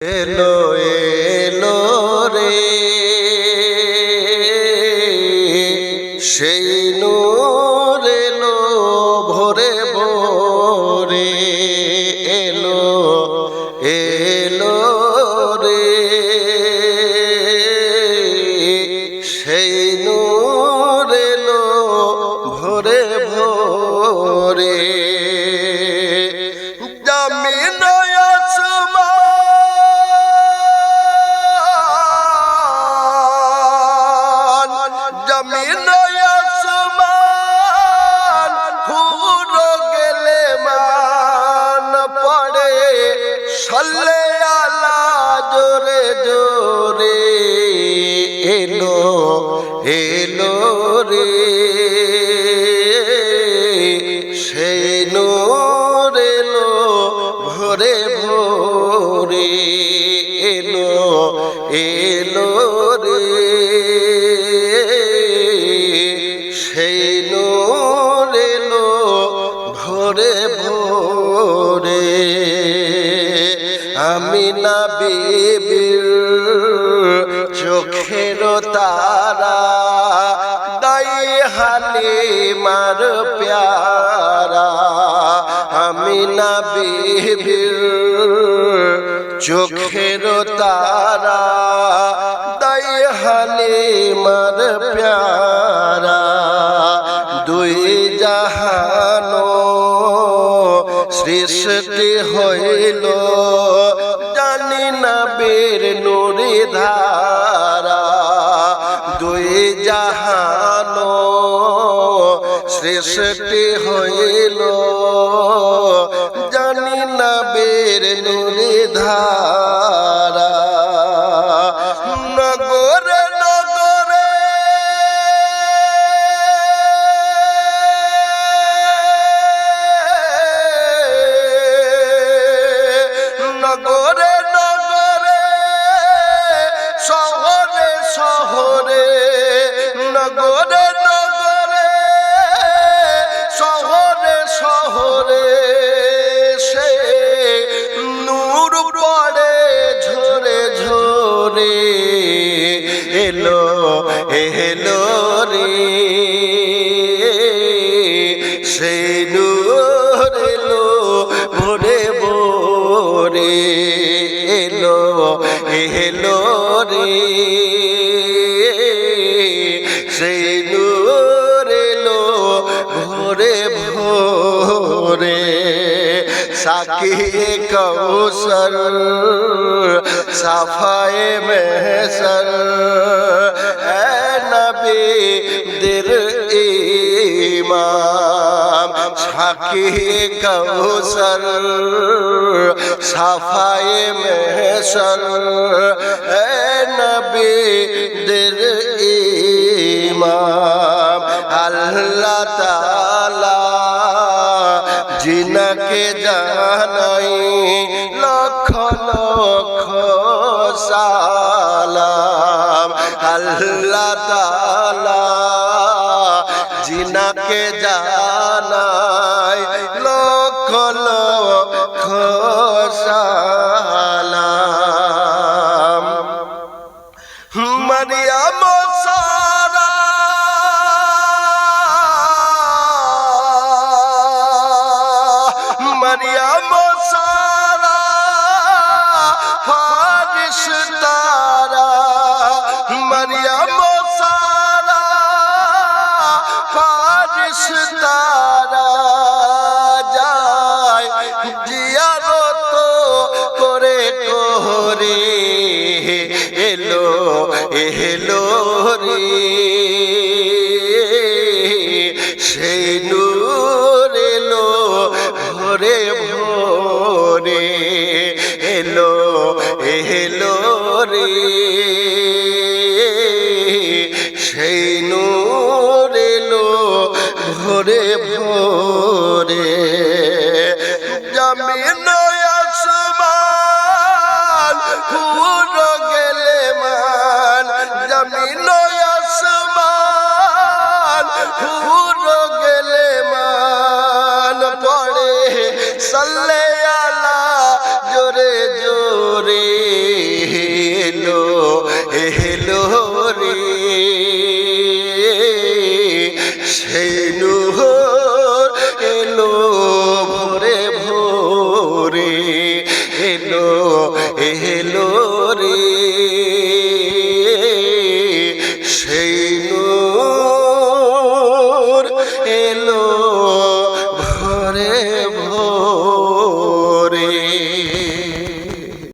এলো এলো রে সেই নূর এলো ভোরে ভোরে এলো এলো রে সেই নূর এলো ভোরে ভোরে জামিন জমিন আসমান পুরো গেলে মান পড়ে সাল্লে আলা জোরে জোরে এলো এলো রে সেই নূর এলো ভোরে ভোরে এলো এলো রে সেই নূর এলো ভোরে ভোরে আমিনা বিবির চোখের তারা দাই হালিমার প্যারা আমিনা বিবির চোখের তারা দাই হালিমার প্যারা দুই জাহান সৃষ্টি হইল জানি না বীর নূরে ধারা দুই জাহান সৃষ্টি হইল জানি না বীর নূরে ধারা নগরে নগরে নগরে নগরে শহরে শহরে নগরে নগরে শহরে শহরে সে নূর পড়ে ঝরে ঝরে এলো এলো রে সেই নূর এলো ভোরে ভোরে এলো এলো রে সেই নূর এলো ভোরে ভোরে সাকি কৌসর সাফায়ে মেহসর এ নবী দিল ইমাম সাকি কৌসর সাফায়ে মেহসর এ নবী দিল ইমাম আল্লাহ তাআলা জিনাকে জানাই লক্ষ লক্ষ সালাম আল্লাহ তাআলা জিনাকে জানাই লক্ষ লক্ষ সালাম মারিয়াম সারা মারিয়াম সারা ফারিশতারা মারিয়াম সারা ফারিশতারা যায় জিয়ারত করে করে এলো এলো রে সেই নূর এলো ভোরে ভোরে এলো এলো রে সেই নূর এলো ভোরে ভোরে জমিন আসমান পুরো গেলে মান জমিন আসমান পুরো গেলে মান পড়ে সাল্লে আলা জোরে জোরে সেই নূর এলো ভোরে ভোরে এলো এলো রে